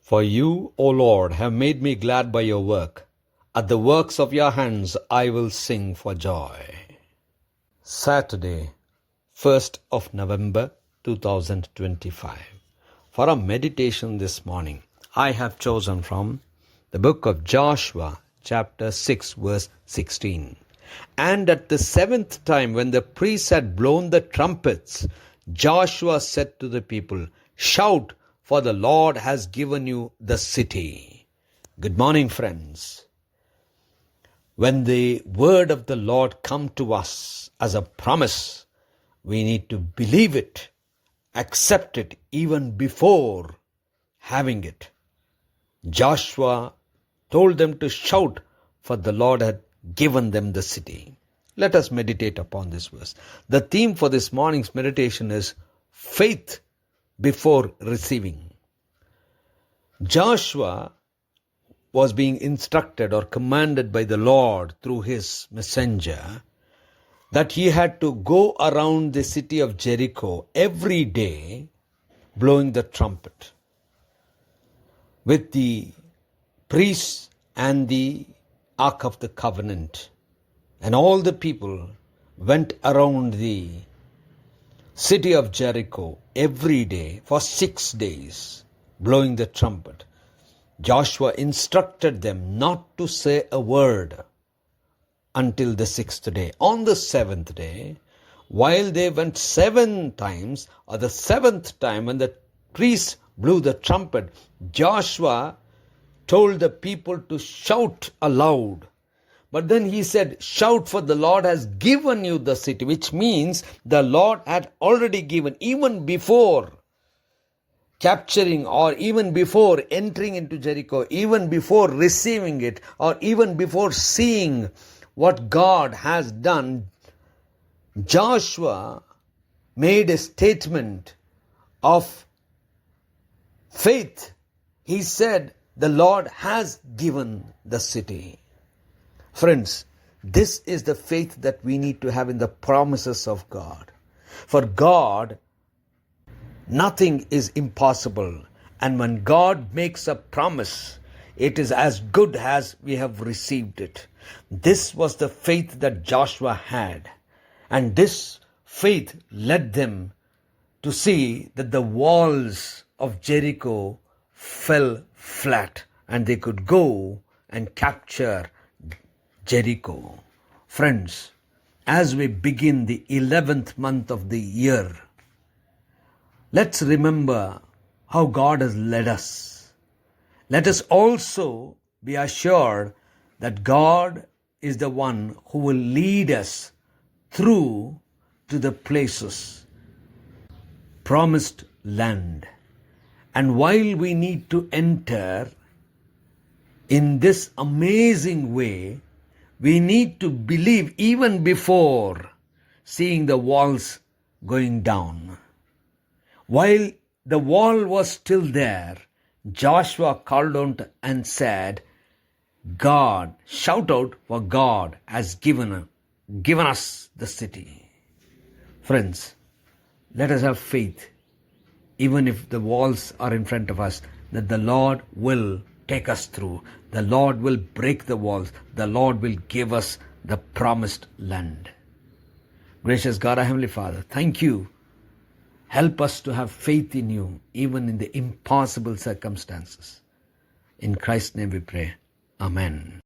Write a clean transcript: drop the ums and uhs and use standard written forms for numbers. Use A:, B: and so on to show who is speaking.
A: For you, O Lord, have made me glad by your work. At the works of your hands I will sing for joy. Saturday, 1st of November 2025. For our meditation this morning, I have chosen from the book of Joshua, chapter 6, verse 16. And at the seventh time, when the priests had blown the trumpets, Joshua said to the people, "Shout, for the Lord has given you the city." Good morning, friends. When the word of the Lord comes to us as a promise, we need to believe it, accept it even before having it. Joshua told them to shout, for the Lord had given them the city. Let us meditate upon this verse. The theme for this morning's meditation is faith before receiving. Joshua was being instructed or commanded by the Lord through his messenger that he had to go around the city of Jericho every day blowing the trumpet with the priests and the Ark of the Covenant. And all the people went around the city of Jericho every day for 6 days, blowing the trumpet. Joshua instructed them not to say a word until the 6th day. On the 7th day, while they went 7 times, or the 7th time when the priests blew the trumpet, Joshua told the people to shout aloud. But then he said, "Shout, for the Lord has given you the city," which means the Lord had already given, even before capturing, or even before entering into Jericho, even before receiving it, or even before seeing what God has done. Joshua made a statement of faith. He said, "The Lord has given the city." Friends, this is the faith that we need to have in the promises of God. For God, nothing is impossible. And when God makes a promise, it is as good as we have received it. This was the faith that Joshua had. And this faith led them to see that the walls of Jericho fell flat and they could go and capture Jericho. Friends, as we begin the 11th month of the year, let's remember how God has led us. Let us also be assured that God is the one who will lead us through to the places, promised land. And while we need to enter in this amazing way, we need to believe even before seeing the walls going down. While the wall was still there, Joshua called out and said, "God, shout out, for God has given us the city." Friends, let us have faith, even if the walls are in front of us, that the Lord will take us through. The Lord will break the walls. The Lord will give us the promised land. Gracious God, our Heavenly Father, thank you. Help us to have faith in you, even in the impossible circumstances. In Christ's name we pray. Amen.